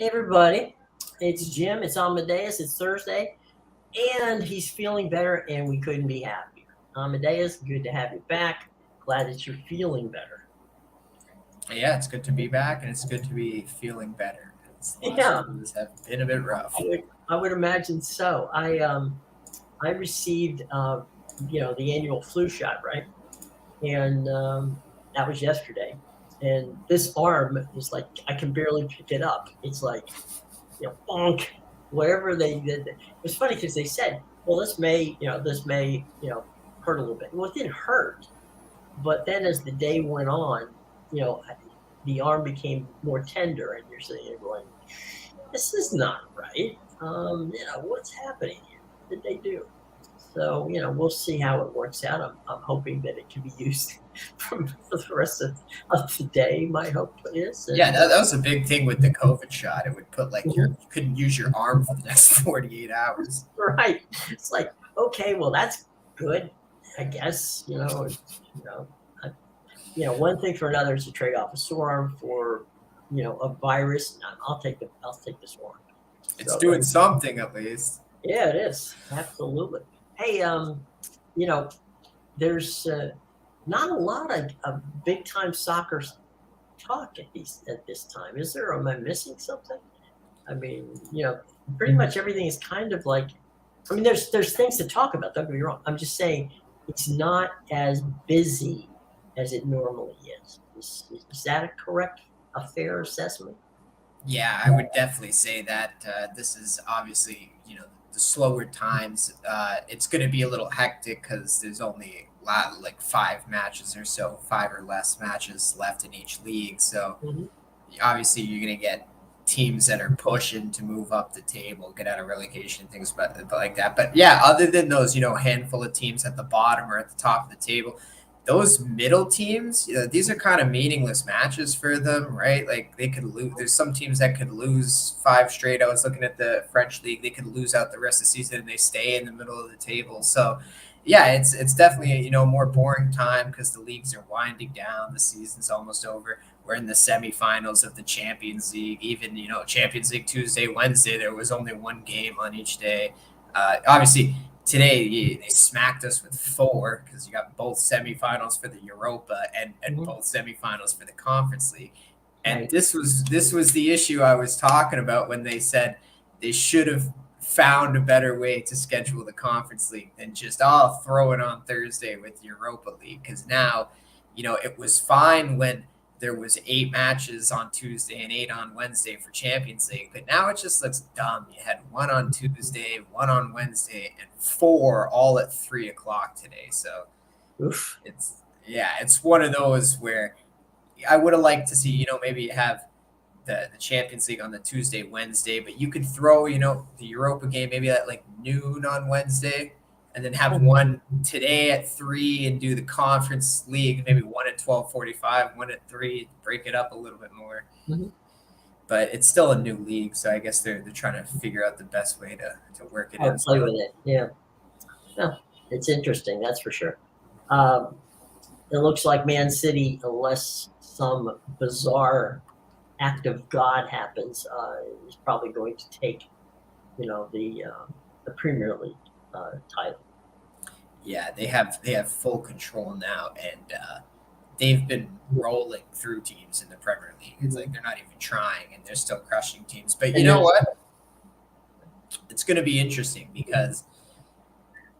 Hey everybody, it's Jim. It's Amadeus. It's Thursday, and he's feeling better, and we couldn't be happier. Amadeus, good to have you back. Glad that you're feeling better. Yeah, it's good to be back, and it's good to be feeling better. The last Yeah, few days have been a bit rough. I would imagine so. I received the annual flu shot, right, and that was yesterday, and this arm is like I can barely pick it up. It's like bonk, wherever they did. It's funny because they said, well, this may hurt a little bit. Well, it didn't hurt, but then as the day went on, you know, the arm became more tender, and you're sitting there going, this is not right. What's happening here? What did they do? So, we'll see how it works out. I'm hoping that it can be used for the rest of the day. My hope is, Yeah, and that was a big thing with the COVID shot. It would put like Mhm. you couldn't use your arm for the next 48 hours. Right. It's like, okay, well, that's good, I guess. I, one thing for another is to trade off a sore arm for, a virus. No, I'll take the sore arm. It's So doing something at least. yeah, it is absolutely. Hey, you know, there's not a lot of big time soccer talk at this time, is there? Am I missing something? I mean, pretty much everything is kind of like. I mean, there's things to talk about. Don't get me wrong. I'm just saying it's not as busy as it normally is. Is that a fair assessment? Yeah, I would definitely say that this is obviously, the slower times. It's going to be a little hectic because there's only like 5 matches or so, 5 or less matches left in each league. So Hmm. obviously you're going to get teams that are pushing to move up the table, get out of relegation, things but like that. But yeah, other than those, handful of teams at the bottom or at the top of the table, those middle teams, these are kind of meaningless matches for them, right? Like they could lose. There's some teams that could lose 5 straight. I was looking at the French league; they could lose out the rest of the season and they stay in the middle of the table. So, yeah, it's definitely a more boring time because the leagues are winding down. The season's almost over. We're in the semifinals of the Champions League. Even Champions League Tuesday, Wednesday, there was only one game on each day. Obviously, today they smacked us with 4 because you got both semifinals for the Europa and Hmm. both semifinals for the Conference League. And Right. this was the issue I was talking about when they said they should have found a better way to schedule the Conference League than just throw it on Thursday with Europa League, because now it was fine when there was 8 matches on Tuesday and 8 on Wednesday for Champions League, but now it just looks dumb. You had one on Tuesday, one on Wednesday, and 4 all at 3 o'clock today. So Oof. it's one of those where I would have liked to see, maybe have the Champions League on the Tuesday, Wednesday, but you could throw, the Europa game maybe at like noon on Wednesday, and then have Mhm. one today at 3 and do the Conference League, maybe one at 12:45, one at 3, break it up a little bit more. Mhm. But it's still a new league, so I guess they're trying to figure out the best way to work it How in to play still. with it? Yeah. No, it's interesting. That's for sure. Um, it looks like Man City, unless some bizarre act of God happens, is probably going to take the Premier League title. Yeah, they have full control now, and they've been rolling through teams in the Premier League. It's like Mhm. they're not even trying, and they're still crushing teams. But you And know there's what? It's going to be interesting because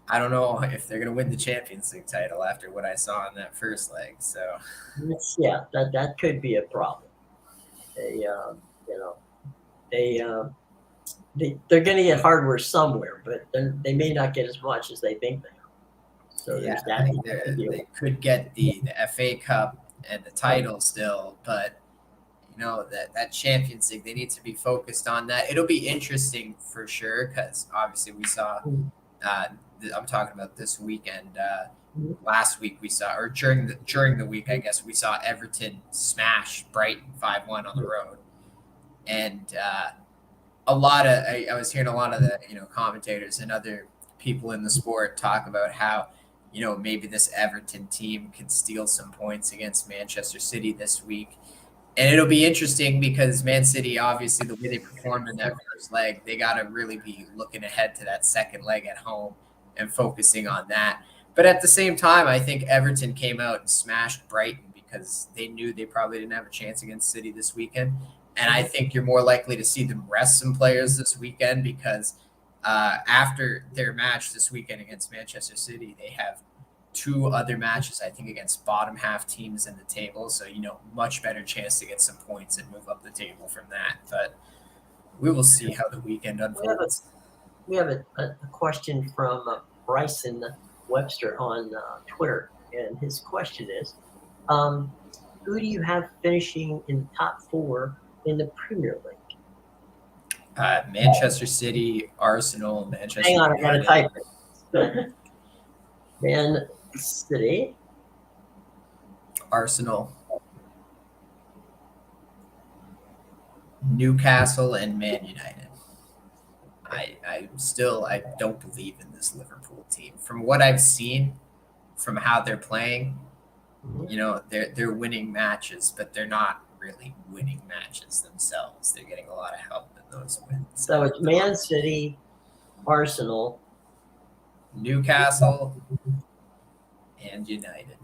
I don't know if they're going to win the Champions League title after what I saw in that first leg. So yeah, that could be a problem. They you know they they're going to get hardware somewhere, but they may not get as much as they think they are. So yeah, there's that like to deal they could get the FA Cup and the with. title still, but that Champions League, they need to be focused on that. It'll be interesting for sure because obviously we saw. Uh, I'm talking about this weekend. Last week we saw, or during the week, I guess we saw Everton smash Brighton 5-1 on the road, and I was hearing a lot of the commentators and other people in the sport talk about how maybe this Everton team can steal some points against Manchester City this week. And it'll be interesting because Man City, obviously, the way they performed in that first leg, they got to really be looking ahead to that second leg at home and focusing on that. But at the same time, I think Everton came out and smashed Brighton because they knew they probably didn't have a chance against City this weekend. And I think you're more likely to see them rest some players this weekend because after their match this weekend against Manchester City, they have two other matches, I think, against bottom half teams in the table. So, much better chance to get some points and move up the table from that. But we will see how the weekend unfolds. We have a question from Bryson Webster on Twitter. And his question is, who do you have finishing in the top 4 in the Premier League? Manchester City, Arsenal, Manchester Hang on, United. I gotta type it. Man City, Arsenal, Newcastle, and Man United. I don't believe in this Liverpool team. From what I've seen, from how they're playing, they're winning matches, but they're not really winning matches themselves. They're getting a lot of help in those wins. So it's Man City, Arsenal, Newcastle, and United.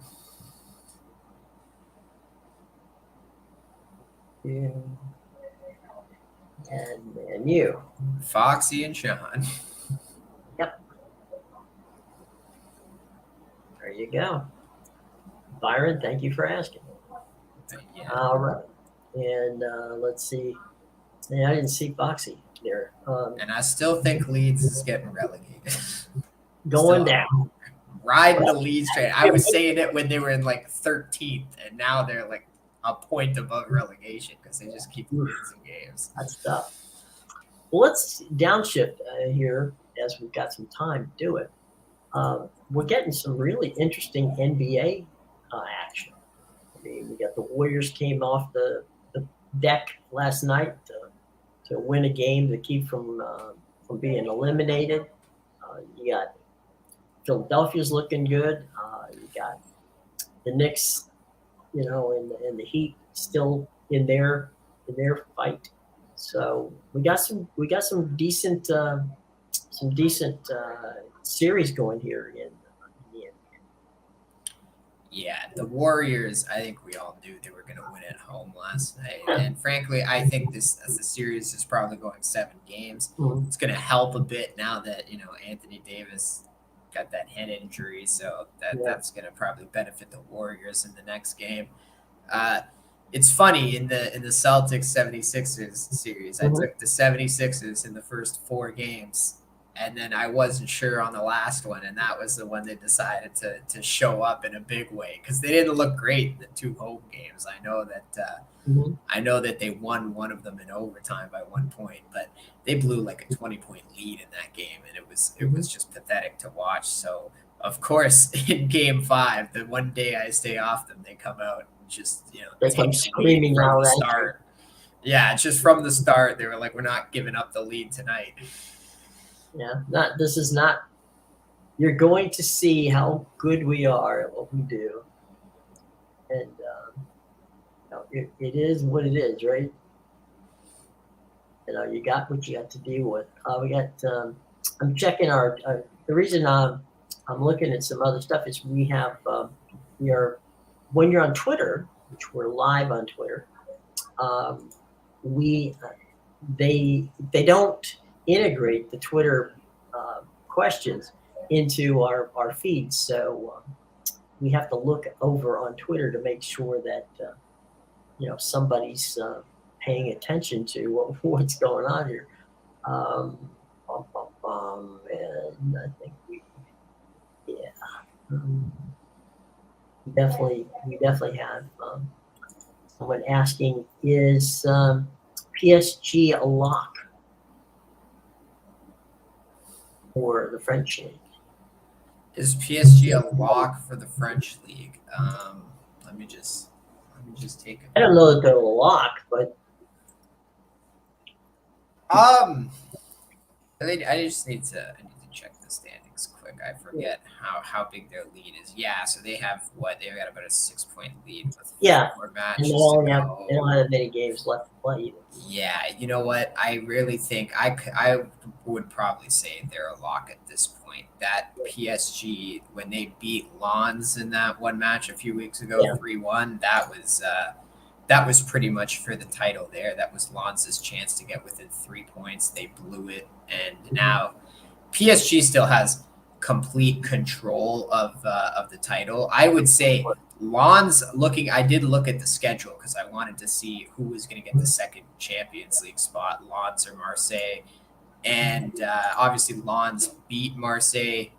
And Man U. Foxy and Sean. Yep. There you go. Byron, thank you for asking. Yeah. All right. And let's see. Yeah, I didn't see Foxy there. And I still think Leeds is getting relegated. Going down. Riding the Leeds train. I was saying it when they were in 13th, and now they're a point above relegation because they just keep losing games. That's tough. Well, let's downshift here as we've got some time to do it. We're getting some really interesting NBA action. I mean, we got the Warriors came off the deck last night to win a game to keep from being eliminated. You got Philadelphia's looking good. You got the Knicks, and the Heat still in their fight. So we got some decent series going here in the NBA. Yeah, the Warriors, I think we all knew they were going to win at home last night. And frankly, I think the series is probably going 7 games. Mm-hmm. It's going to help a bit now that, Anthony Davis got that head injury. So that's going to probably benefit the Warriors in the next game. It's funny, in the Celtics 76ers series, I took the 76ers in the first 4 games. And then I wasn't sure on the last one, and that was the one they decided to show up in a big way because they didn't look great in the 2 home games. I know that they won one of them in overtime by 1 point, but they blew a 20-point lead in that game, and it was just pathetic to watch. So of course, in Game 5, the one day I stay off them, they come out and just they come screaming from the start. Yeah, just from the start, they were like, "We're not giving up the lead tonight." Yeah, this is not. You're going to see how good we are at what we do, and it is what it is, right? You got what you got to deal with. We got. I'm checking our. The reason I'm looking at some other stuff is we have. When you're on Twitter, which we're live on Twitter, they don't integrate the Twitter questions into our feeds. So we have to look over on Twitter to make sure that, somebody's paying attention to what's going on here. And I think we definitely have someone asking, is PSG a lock for the French league? Is PSG a lock for the French league? Let me just take a. I don't know that they're a lock, but I just need to check the standings standings quick. I forget how big their lead is. Yeah, so they've got about a 6-point lead with Yeah, 4 and matches to they don't go. have many games left to play either. Yeah, you know what? I really think I would probably say they're a lock at this point. That PSG, when they beat Lens in that one match a few weeks ago, Yeah. 3-1, that was pretty much for the title there. That was Lens' chance to get within 3 points. They blew it, and now PSG still has complete control of the title. I would say Lens I did look at the schedule because I wanted to see who was going to get the second Champions League spot, Lens or Marseille. And obviously, Lens beat Marseille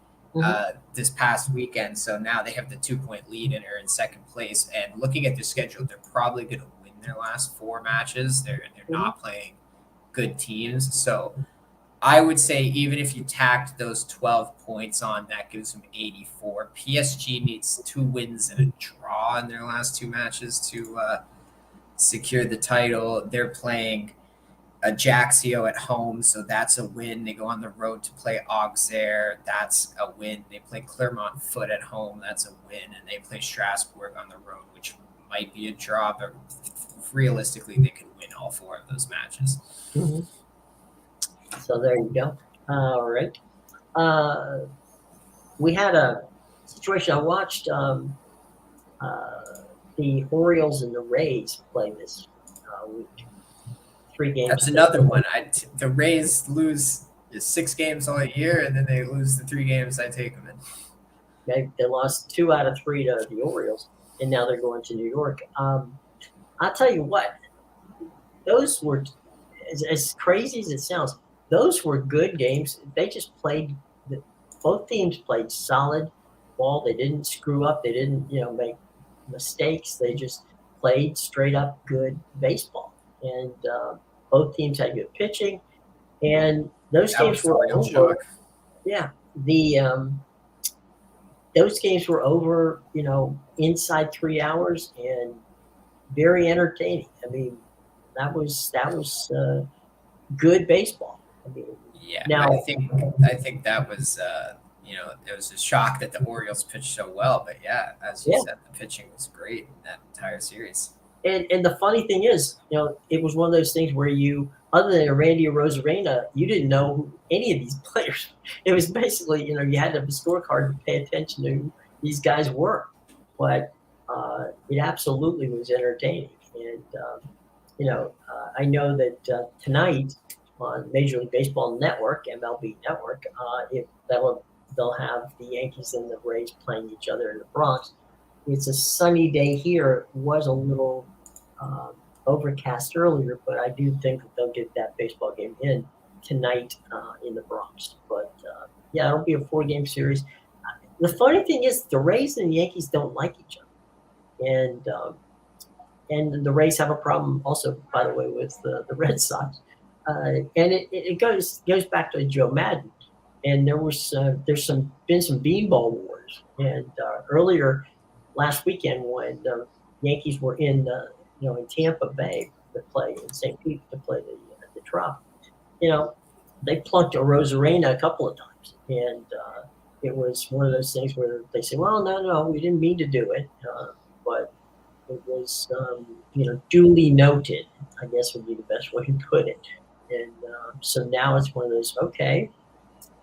this past weekend. So now they have the 2-point lead and are in second place. And looking at their schedule, they're probably going to win their last 4 matches. They're not playing good teams. So I would say even if you tacked those 12 points on, that gives them 84. PSG needs 2 wins and a draw in their last 2 matches to secure the title. They're playing Ajaccio at home, so that's a win. They go on the road to play Auxerre. That's a win. They play Clermont Foot at home. That's a win. And they play Strasbourg on the road, which might be a draw, but realistically, they could win all 4 of those matches. Mm-hmm. So there you go. All right. We had a situation. I watched the Orioles and the Rays play this week. 3 games. That's another one. The Rays lose 6 games all year, and then they lose the 3 games I take them in. They lost 2 out of 3 to the Orioles, and now they're going to New York. I'll tell you what, those were, as crazy as it sounds, those were good games. They just played, both teams played solid ball. They didn't screw up. They didn't, make mistakes. They just played straight up good baseball. And both teams had good pitching. And those games were over. Yeah. Those games were over, inside 3 hours and very entertaining. I mean, that was good baseball. I mean, yeah. Now, I think that was it was a shock that the Orioles pitched so well. But yeah, as you said, the pitching was great in that entire series. And the funny thing is, it was one of those things where other than Randy Arozarena, you didn't know who any of these players. It was basically, you had to have a scorecard to pay attention to who these guys were. But it absolutely was entertaining. And, I know that tonight on Major League Baseball Network, MLB Network, they'll have the Yankees and the Rays playing each other in the Bronx. It's a sunny day here. It was a little overcast earlier, but I do think that they'll get that baseball game in tonight in the Bronx. But it'll be a 4-game series. The funny thing is, the Rays and the Yankees don't like each other, and the Rays have a problem also, by the way, with the Red Sox. And it goes back to Joe Madden, and there's been some beanball wars, and earlier last weekend when the Yankees were in Tampa Bay to play in St. Pete to play the Trop, they plunked a Arozarena a couple of times, and it was one of those things where they say, well, no, we didn't mean to do it, but it was duly noted, I guess would be the best way to put it. And so now it's one of those, okay,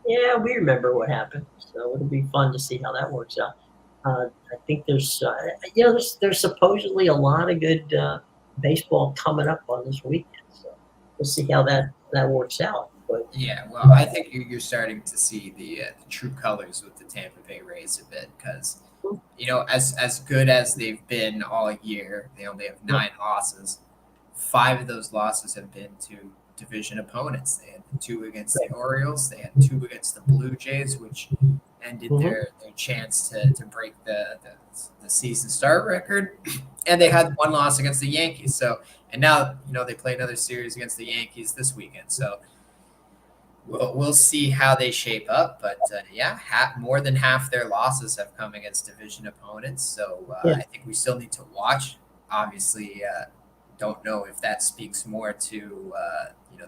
yeah, we remember what happened. So it'll be fun to see how that works out. I think there's supposedly a lot of good baseball coming up on this weekend. So we'll see how that works out. But yeah, well, I think you're starting to see the true colors with the Tampa Bay Rays a bit because, as good as they've been all year, they only have 9 losses. 5 of those losses have been to division opponents. They had 2 against the Orioles. They had 2 against the Blue Jays, which ended their chance to break the season start record. And they had 1 loss against the Yankees. So, and now, they play another series against the Yankees this weekend. So we'll see how they shape up. But more than half their losses have come against division opponents. So I think we still need to watch. Obviously, don't know if that speaks more to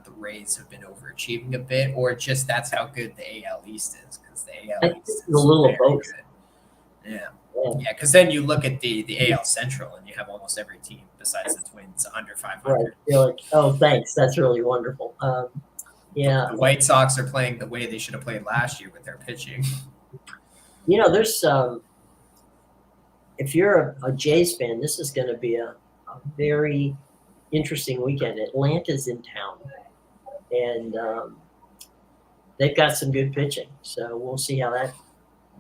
the Rays have been overachieving a bit, or just that's how good the AL East is, because the I AL think East it's a is little of very both. good. Yeah. Yeah. Yeah, because then you look at the AL Central and you have almost every team besides the Twins under 500. Right. You're like, oh, thanks. That's really wonderful. Yeah. The White Sox are playing the way they should have played last year with their pitching. There's if you're a Jays fan, this is going to be a very interesting weekend. Atlanta's in town, and they've got some good pitching. So we'll see how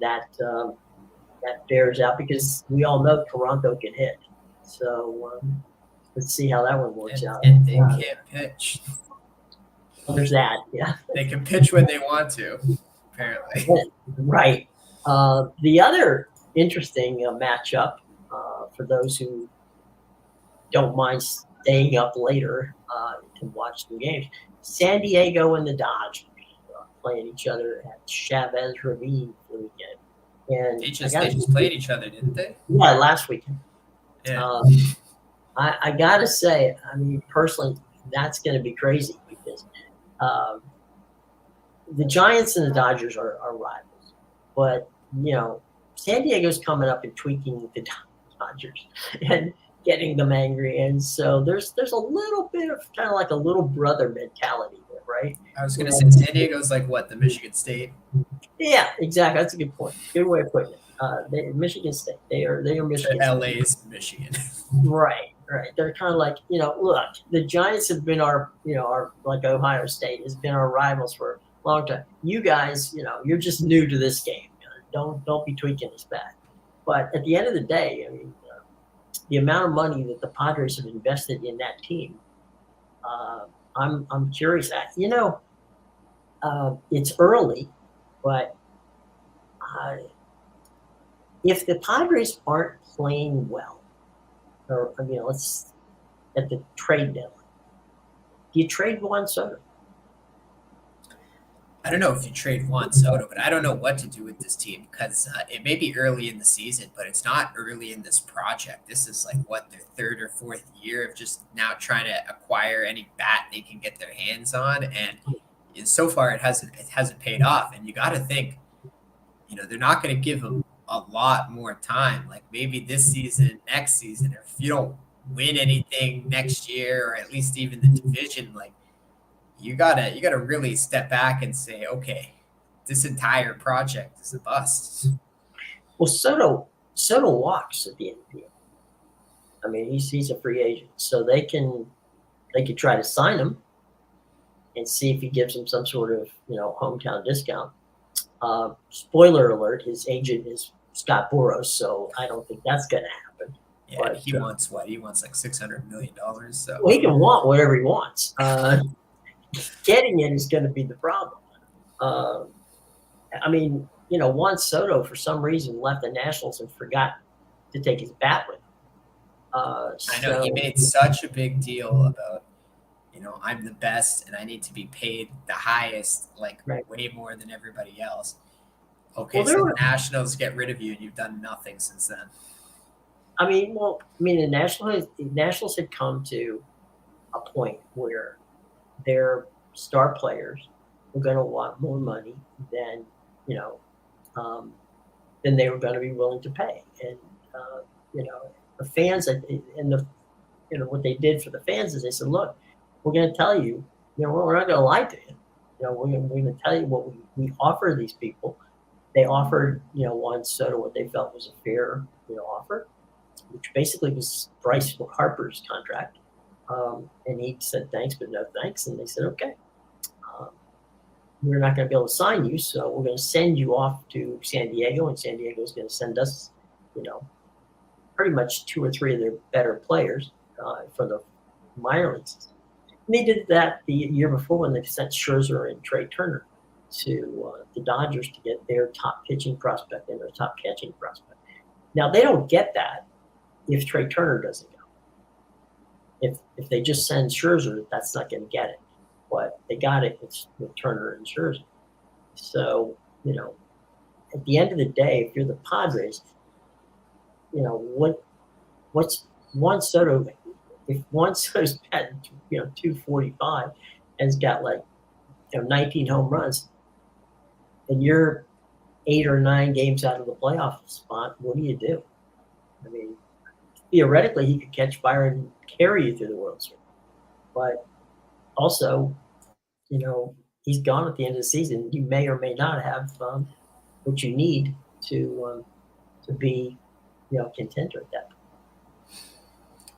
that bears out, because we all know Toronto can hit. So let's see how that one works out. And they can't pitch. Well, there's that. Yeah. They can pitch when they want to, apparently. Right. The other interesting matchup for those who don't mind staying up later to watch the games, San Diego and the Dodgers playing each other at Chavez Ravine for the weekend. And They just played each other, didn't they? Yeah, last weekend. Yeah. I gotta say, I mean, personally, that's going to be crazy, because the Giants and the Dodgers are rivals, but San Diego's coming up and tweaking the Dodgers and getting them angry, and so there's a little bit of kind of like a little brother mentality there, right? I was going to say San Diego's like what, the Michigan State? Yeah, exactly. That's a good point. Good way of putting it. Michigan State. They are Michigan. LA's Michigan. Right. They're kind of like, look, the Giants have been our like Ohio State has been our rivals for a long time. You guys, you're just new to this game. Don't be tweaking us back. But at the end of the day, I mean, the amount of money that the Padres have invested in that team, I'm curious. It's early, but if the Padres aren't playing well, or let's at the trade deadline, do you trade Juan Soto? I don't know if you trade Juan Soto, but I don't know what to do with this team, because it may be early in the season, but it's not early in this project. This is like their third or fourth year of just now trying to acquire any bat they can get their hands on, and so far it hasn't paid off. And you got to think, they're not going to give them a lot more time. Like maybe this season, next season, or if you don't win anything next year, or at least even the division, like. You gotta really step back and say, okay, this entire project is a bust. Well, Soto walks at the end of the year. I mean, he's a free agent, so they could try to sign him and see if he gives them some sort of hometown discount. Spoiler alert: his agent is Scott Boras, so I don't think that's going to happen. Yeah, but he wants what? He wants like $600 million. So well, he can want whatever he wants. Getting it is going to be the problem. I mean, Juan Soto for some reason left the Nationals and forgot to take his bat with him. I know he made such a big deal about, I'm the best and I need to be paid the highest, like way more than everybody else. Okay, so the Nationals get rid of you and you've done nothing since then. The Nationals had come to a point where their star players were going to want more money than they were going to be willing to pay, and the fans and what they did for the fans is they said, look, we're going to tell you, we're not going to lie to you, we're going to tell you what we offer these people. They offered Juan Soto what they felt was a fair offer, which basically was Bryce Harper's contract. And he said, thanks, but no thanks. And they said, okay, we're not going to be able to sign you. So we're going to send you off to San Diego, and San Diego is going to send us, pretty much 2 or 3 of their better players for the minor leagues. And they did that the year before when they sent Scherzer and Trey Turner to the Dodgers to get their top pitching prospect and their top catching prospect. Now, they don't get that if Trey Turner doesn't go. If they just send Scherzer, that's not going to get it. But they got it with Turner and Scherzer. So, at the end of the day, if you're the Padres, what's Juan Soto? If Juan Soto's at 245, and has got like 19 home runs, and you're 8 or 9 games out of the playoff spot, what do you do? I mean, theoretically, he could catch fire and carry you through the World Series, but also, he's gone at the end of the season. You may or may not have what you need to be, contender at that point.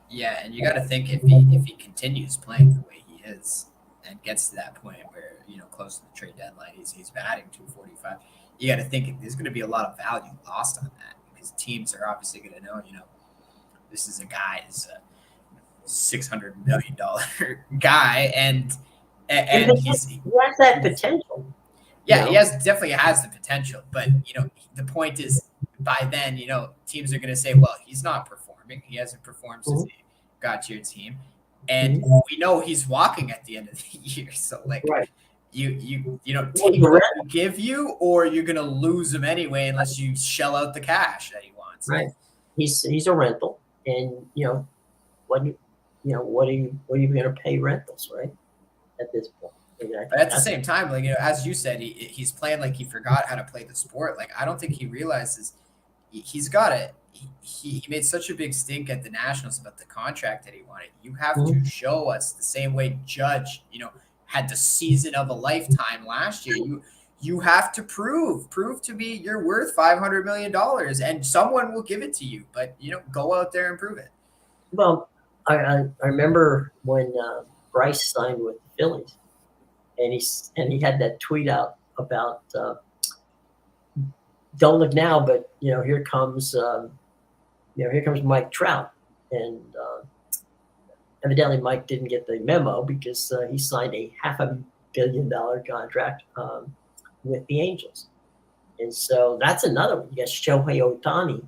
Yeah, and you got to think if he continues playing the way he is and gets to that point where close to the trade deadline, he's batting 245. You got to think there's going to be a lot of value lost on that because teams are obviously going to know, this is a guy who's a $600 million guy, and he's he has that potential. Yeah, he definitely has the potential, but the point is by then, teams are going to say, well, he's not performing. He hasn't performed since he got to your team, and we know he's walking at the end of the year. So right. you take what he give you, or you're going to lose him anyway unless you shell out the cash that he wants. Right. He's a rental, and what are you going to pay rentals, right? At this point. But at the same time, as you said, he's playing like he forgot how to play the sport. I don't think he realizes he's got it. He made such a big stink at the Nationals about the contract that he wanted. You have to show us the same way Judge, had the season of a lifetime last year. You have to prove to me you're worth $500 million, and someone will give it to you. But go out there and prove it. Well, I remember when Bryce signed with the Phillies. And he had that tweet out about don't look now, but here comes Mike Trout, and evidently Mike didn't get the memo because he signed a $500 million contract with the Angels, and so that's another one. You got Shohei Ohtani,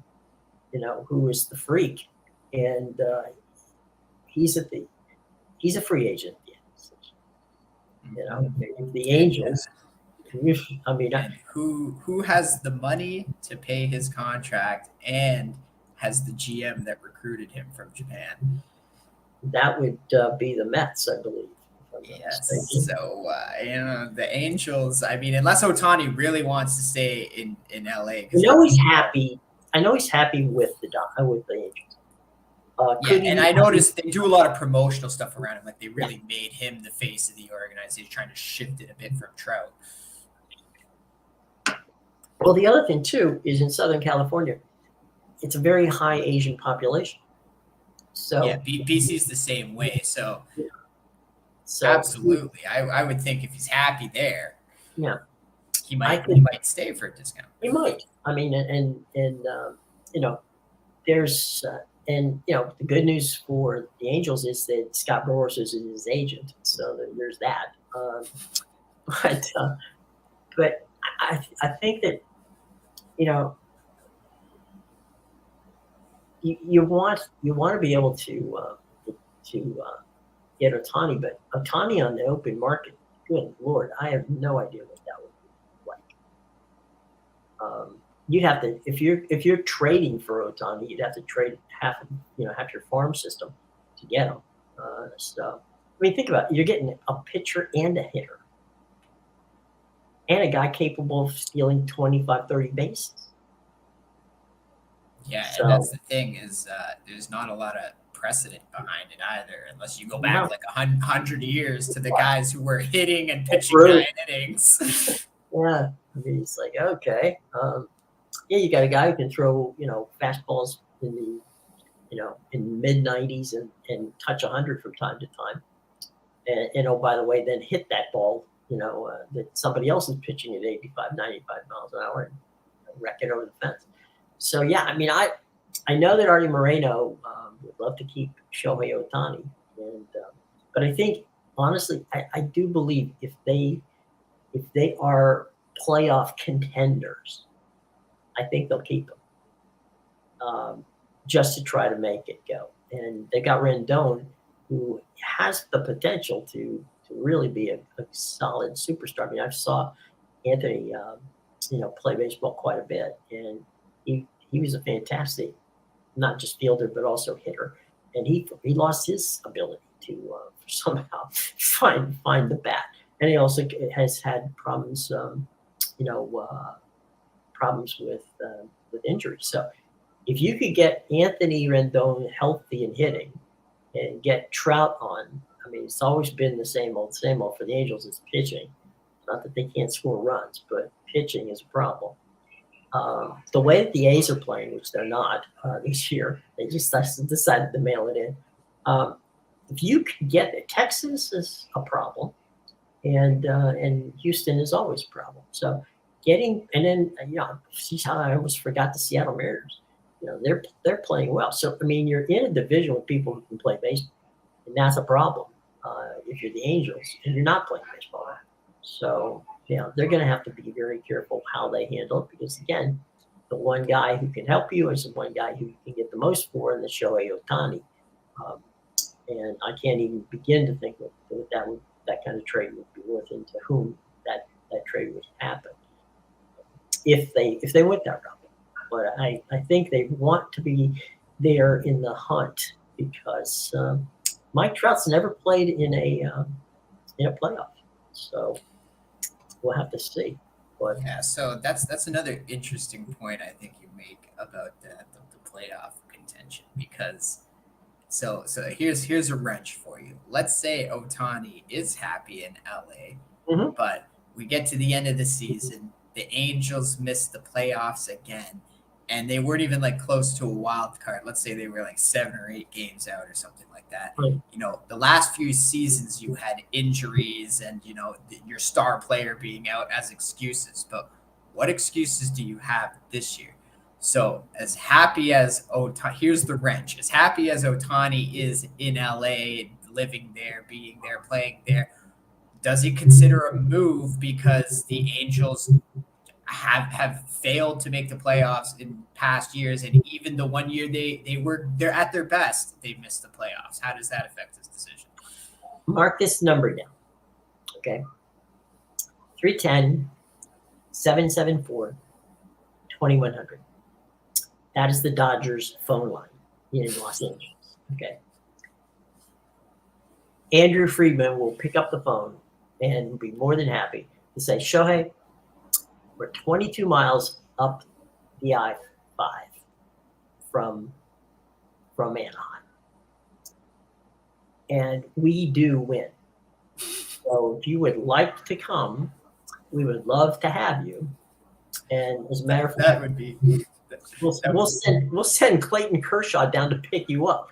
who is the freak, and he's a free agent. The Angels. I mean, and who has the money to pay his contract and has the GM that recruited him from Japan? That would be the Mets, I believe. Yes. So the Angels. I mean, unless Ohtani really wants to stay in LA, he's happy. I know he's happy with the Angels. And I noticed they do a lot of promotional stuff around him. Like they really made him the face of the organization, trying to shift it a bit from Trout. Well, the other thing too is in Southern California, it's a very high Asian population. So yeah, BC's the same way. So absolutely, I would think if he's happy there, he might stay for a discount. He might. I mean, and there's. And the good news for the Angels is that Scott Boras is his agent, so there's that. But I think that you want to be able to get Ohtani, but Ohtani on the open market, good Lord, I have no idea what that would be like. You'd have to if you're trading for Ohtani, you'd have to trade half your farm system to get him. So I mean, think about it. You're getting a pitcher and a hitter, and a guy capable of stealing 25, 30 bases. Yeah, so, and that's the thing is there's not a lot of precedent behind it either, unless you go back like 100 years to the guys who were hitting and pitching 9 innings. Yeah, I mean, it's like okay. You got a guy who can throw, fastballs in the, in mid 90s and touch 100 from time to time. And oh, by the way, then hit that ball, that somebody else is pitching at 85, 95 miles an hour and wreck it over the fence. So, yeah, I mean, I know that Artie Moreno would love to keep Shohei Ohtani. But I think, honestly, I do believe if they are playoff contenders, I think they'll keep him just to try to make it go. And they got Rendon, who has the potential to really be a solid superstar. I mean, I saw Anthony, play baseball quite a bit, and he was a fantastic, not just fielder but also hitter. And he lost his ability to somehow find the bat. And he also has had problems, you know, problems with injuries. So if you could get Anthony Rendon healthy and hitting, and get Trout on, I mean, it's always been the same old for the Angels. It's pitching. Not that they can't score runs, but pitching is a problem. The way that the A's are playing, which they're not this year, they just decided to mail it in. If you can get it, Texas is a problem, and Houston is always a problem. So getting, and then see how I almost forgot the Seattle Mariners. They're playing well. So I mean, you're in a division with people who can play baseball, and that's a problem if you're the Angels and you're not playing baseball. So they're going to have to be very careful how they handle it, because again, the one guy who can help you is the one guy who you can get the most for, and the Shohei Ohtani. And I can't even begin to think what that kind of trade would be worth, and to whom that trade would happen if they went that route. But I think they want to be there in the hunt, because Mike Trout's never played in a playoff, so we'll have to see. But yeah, so that's another interesting point I think you make about the playoff contention, because so here's a wrench for you. Let's say Ohtani is happy in LA, but we get to the end of the season, the Angels miss the playoffs again, and they weren't even like close to a wild card. Let's say they were like 7 or 8 games out or something like that. Right. The last few seasons you had injuries and, your star player being out as excuses. But what excuses do you have this year? So as happy as here's the wrench. As happy as Ohtani is in LA, living there, being there, playing there, does he consider a move because the Angels have failed to make the playoffs in past years, and even the one year they're at their best, they missed the playoffs? How does that affect his decision? Mark this number down. Okay. 310-774-2100. That is the Dodgers phone line in Los Angeles. Okay. Andrew Friedman will pick up the phone and be more than happy to say, Shohei, we're 22 miles up the I-5 from Anaheim, and we do win. So if you would like to come, we would love to have you. And as a matter of fact, that would be. We'll send Clayton Kershaw down to pick you up,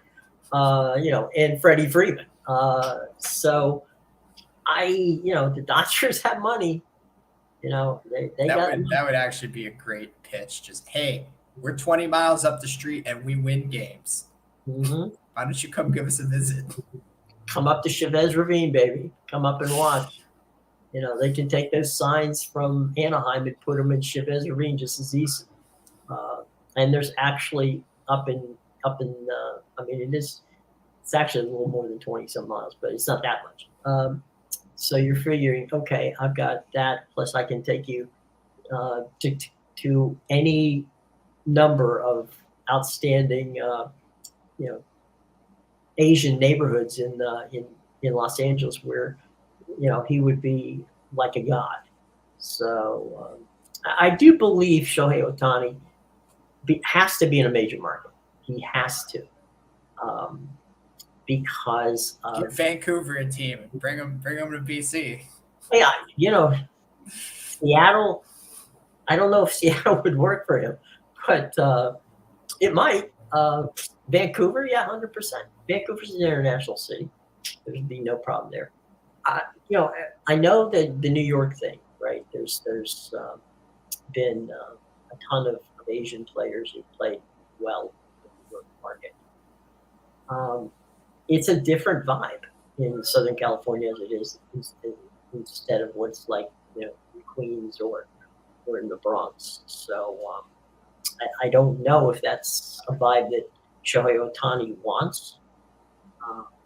and Freddie Freeman. So the Dodgers have money. That would actually be a great pitch. Just, hey, we're 20 miles up the street and we win games. Mm-hmm. Why don't you come give us a visit? Come up to Chavez Ravine, baby. Come up and watch. They can take those signs from Anaheim and put them in Chavez Ravine just as easy. And there's actually up in it's actually a little more than 20 some miles, but it's not that much. So you're figuring, okay, I've got that, plus I can take you to any number of outstanding, Asian neighborhoods in Los Angeles where, he would be like a god. So I do believe Shohei Ohtani has to be in a major market. He has to. Because give Vancouver a team, bring them to BC. Yeah, Seattle. I don't know if Seattle would work for him, but it might. Vancouver, yeah, 100%. Vancouver's an international city. There'd be no problem there. I know that the New York thing, right? There's been a ton of Asian players who played well in the New York market. It's a different vibe in Southern California as it is instead of what's like in Queens or in the Bronx. So I don't know if that's a vibe that Shohei Ohtani wants.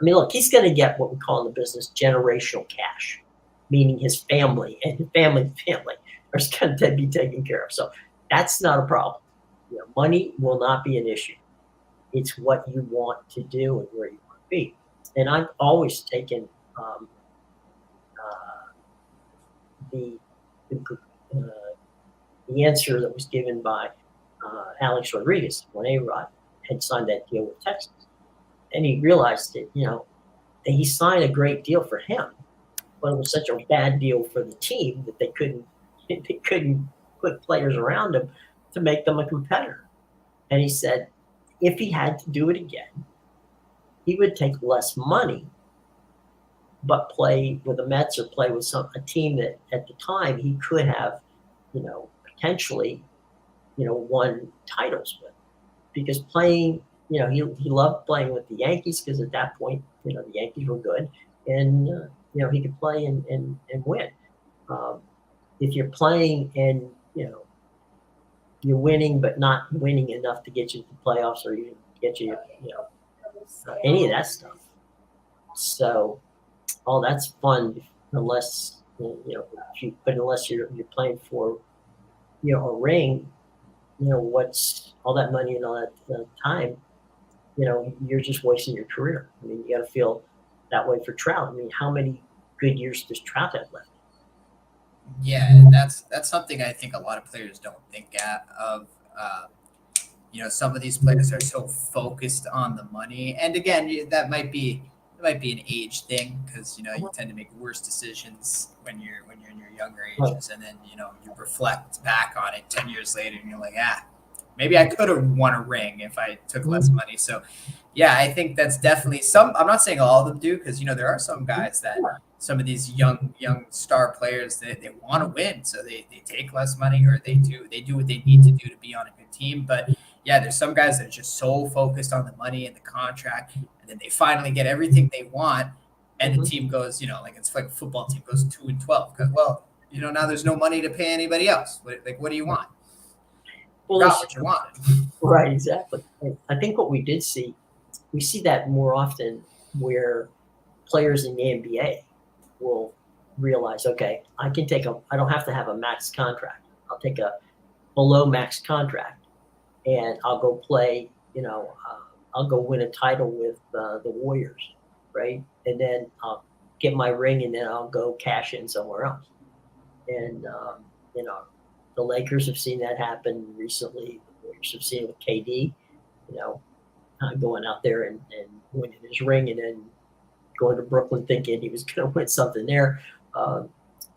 Look, he's going to get what we call in the business generational cash, meaning his family and his family are going to be taken care of. So that's not a problem. Money will not be an issue. It's what you want to do and where you want to be. and I've always taken um, uh, the the, the answer that was given by Alex Rodriguez when A-Rod had signed that deal with Texas, and he realized that that he signed a great deal for him, but it was such a bad deal for the team that they couldn't put players around him to make them a competitor. And he said if he had to do it again, he would take less money, but play with the Mets or play with a team that at the time he could have, potentially, won titles with. Because playing, he loved playing with the Yankees because at that point, the Yankees were good, and he could play and win. Um, if you're playing and you're winning but not winning enough to get you to the playoffs or even get you any of that stuff. So all that's fun unless unless you're playing for a ring. What's all that money and all that time? You're just wasting your career. I mean, you got to feel that way for Trout. I mean, how many good years does Trout have left? Yeah, and that's something I think a lot of players don't think of. Some of these players are so focused on the money, and again, that might be an age thing because you tend to make worse decisions when you're in your younger ages, and then you reflect back on it 10 years later, and you're like, maybe I could have won a ring if I took less money. So, yeah, I think that's definitely some. I'm not saying all of them do because there are some guys that some of these young star players that they want to win, so they take less money or they do what they need to do to be on a good team. But yeah, there's some guys that are just so focused on the money and the contract, and then they finally get everything they want, and the team goes, it's like a football team goes 2-12 because now there's no money to pay anybody else. What do you want? Well, Got what you want. Right, exactly. I think what we see that more often where players in the NBA will realize, okay, I don't have to have a max contract. I'll take a below max contract and I'll go play, I'll go win a title with the Warriors, right? And then I'll get my ring and then I'll go cash in somewhere else. And, the Lakers have seen that happen recently. The Warriors have seen it with KD, going out there and winning his ring and then going to Brooklyn thinking he was going to win something there.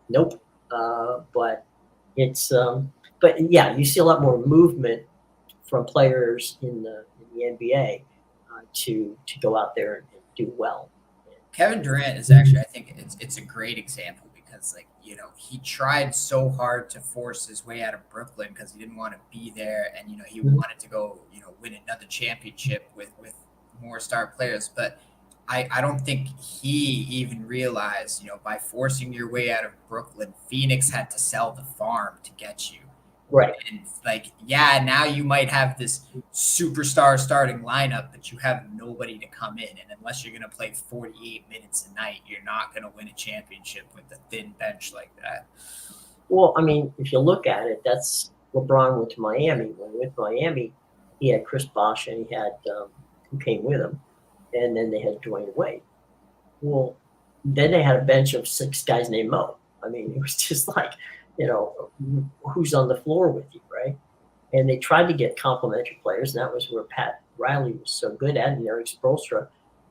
Nope. But yeah, you see a lot more movement from players in the NBA to go out there and do well. Kevin Durant is actually, I think it's a great example because he tried so hard to force his way out of Brooklyn because he didn't want to be there, and he wanted to go win another championship with more star players. But I don't think he even realized by forcing your way out of Brooklyn, Phoenix had to sell the farm to get you. Right. And now you might have this superstar starting lineup, but you have nobody to come in. And unless you're going to play 48 minutes a night, you're not going to win a championship with a thin bench like that. Well, I mean, if you look at it, that's LeBron went to Miami. When he went to Miami, he had Chris Bosh and he had who came with him, and then they had Dwayne Wade. Well, then they had a bench of 6 guys named Mo. I mean, it was just like, who's on the floor with you, right? And they tried to get complementary players, and that was where Pat Riley was so good at, and Eric Spoelstra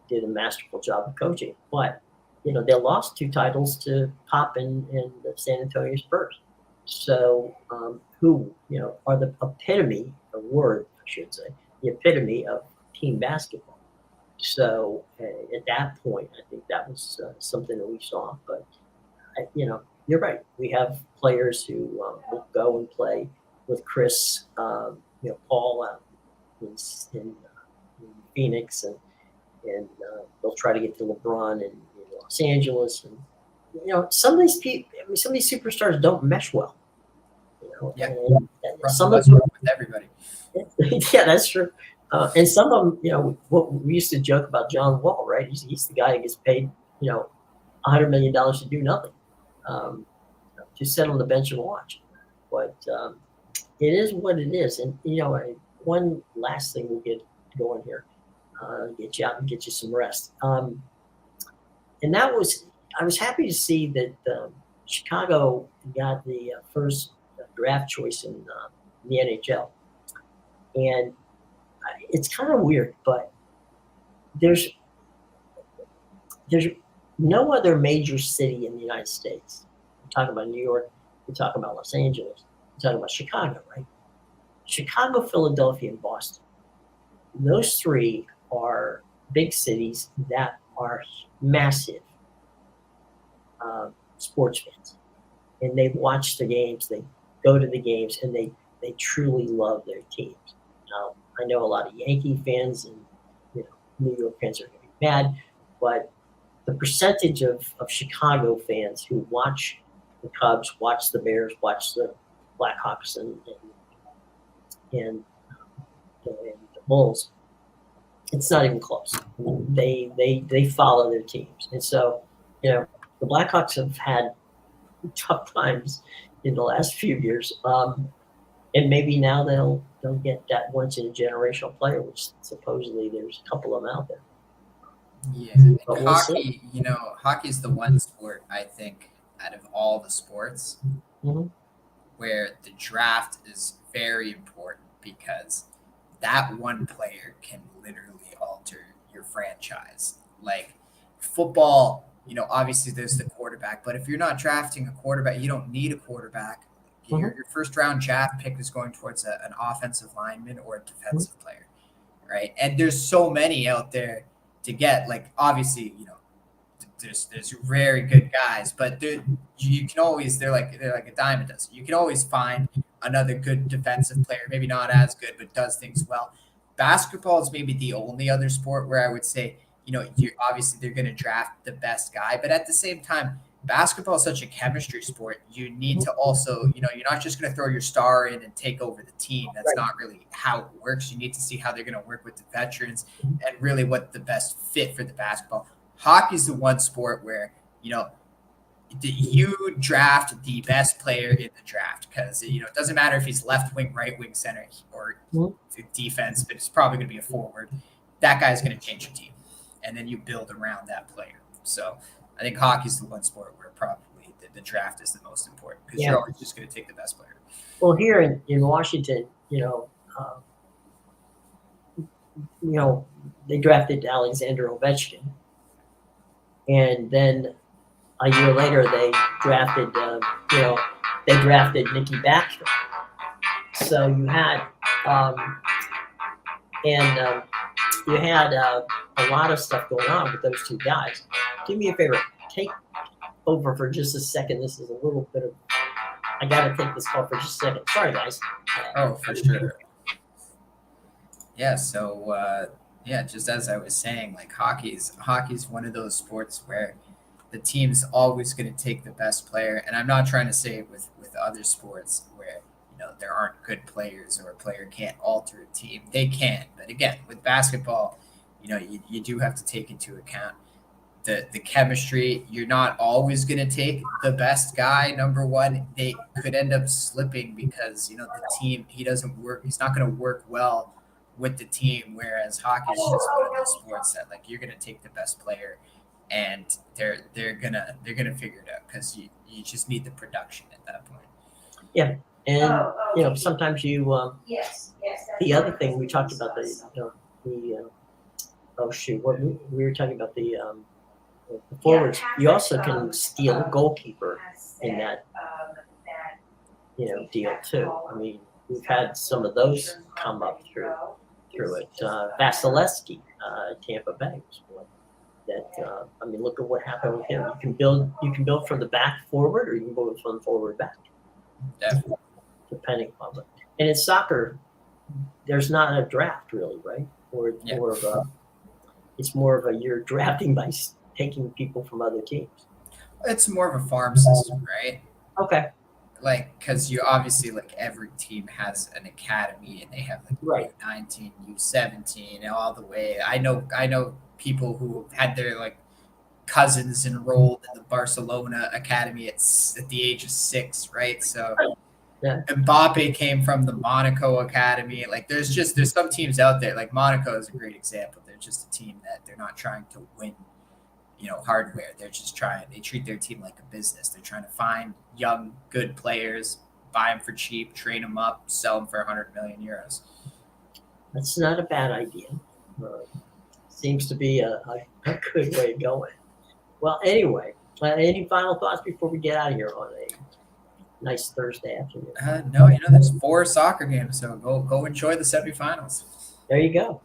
did a masterful job of coaching. But, they lost 2 titles to Pop and the San Antonio Spurs. So who, are the epitome, a word, I should say, the epitome of team basketball. So at that point, I think that was something that we saw. But, you're right. We have players who will go and play with Chris, Paul in Phoenix, and they'll try to get to LeBron in Los Angeles, and some of these people, some of these superstars don't mesh well. Yeah, some of them with everybody. Yeah, that's true. And some of them, what we used to joke about John Wall, right? He's the guy who gets paid, $100 million to do nothing. To sit on the bench and watch. But it is what it is. And, one last thing we'll get going here, get you out and get you some rest. and that was I was happy to see that Chicago got the first draft choice in the NHL, and it's kind of weird, but there's there's no other major city in the United States. We're talking about New York, we're talking about Los Angeles, we're talking about Chicago, right? Chicago, Philadelphia, and Boston. Those three are big cities that are massive sports fans, and they watch the games, they go to the games, and they truly love their teams. Now, I know a lot of Yankee fans and New York fans are going to be mad, but the percentage of Chicago fans who watch the Cubs, watch the Bears, watch the Blackhawks, and the Bulls, it's not even close. I mean, they follow their teams, and so the Blackhawks have had tough times in the last few years, and maybe now they'll get that once in a generational player, which supposedly there's a couple of them out there. Yeah, and But we'll see. hockey is the one sport I think out of all the sports Mhm. where the draft is very important because that one player can literally alter your franchise. Like football, obviously there's the quarterback, but if you're not drafting a quarterback, you don't need a quarterback. Your first round draft pick is going towards an offensive lineman or a defensive player, right? And there's so many out there to get. Like obviously, there's very good guys, but you can always they're like a dime a dozen. You can always find another good defensive player, maybe not as good, but does things well. Basketball is maybe the only other sport where I would say, you obviously they're going to draft the best guy, but at the same time, basketball is such a chemistry sport. You need to also, you're not just going to throw your star in and take over the team. That's Right. not really how it works. You need to see how they're going to work with the veterans and really what the best fit for the basketball. Hockey is the one sport where, you draft the best player in the draft because, it doesn't matter if he's left wing, right wing, center, or defense, but it's probably going to be a forward. That guy's going to change your team. And then you build around that player. So I think hockey is the one sport where probably the draft is the most important because you're always just going to take the best player. Well, here in Washington, they drafted Alexander Ovechkin, and then a year later they drafted, Nicky Baxter. So you had, you had a lot of stuff going on with those two guys. Do me a favor, take over for just a second. This is a little bit of, I got to take this call for just a second. Sorry, guys. Oh, for sure. Yeah. So, just as I was saying, like hockey's one of those sports where the team's always going to take the best player. And I'm not trying to say it with other sports where, there aren't good players or a player can't alter a team. They can. But again, with basketball, you do have to take into account the chemistry. You're not always going to take the best guy, number one. They could end up slipping because, the team, he doesn't work. He's not going to work well with the team. Whereas hockey is just one of those sports that like you're going to take the best player and they're gonna figure it out because you just need the production at that point. Yeah. And, sometimes you, the other thing we talked about oh shoot, what we were talking about the forwards. You also can steal a goalkeeper in that, deal too. I mean, we've had some of those come up through it. Vasilevsky, Tampa Bay was one that, look at what happened with him. You can build from the back forward, or you can build from the forward back. Definitely. Depending on it. And in soccer, there's not a draft really, right? Or it's more of a you're drafting by taking people from other teams. It's more of a farm system, right? Okay. Like, because you obviously like every team has an academy and they have like Right. U19, U17, and all the way. I know people who had their like cousins enrolled in the Barcelona academy at the age of 6, right? So Yeah. Mbappe came from the Monaco academy. Like there's some teams out there, like Monaco is a great example. They're just a team that they're not trying to win hardware. They're just they treat their team like a business. They're trying to find young, good players, buy them for cheap, train them up, sell them for 100 million euros. That's not a bad idea. Seems to be a good way of going. Well, anyway, any final thoughts before we get out of here on a nice Thursday afternoon? No, there's 4 soccer games, so go enjoy the semifinals. There you go.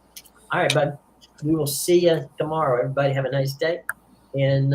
All right, bud. We will see you tomorrow. Everybody have a nice day. And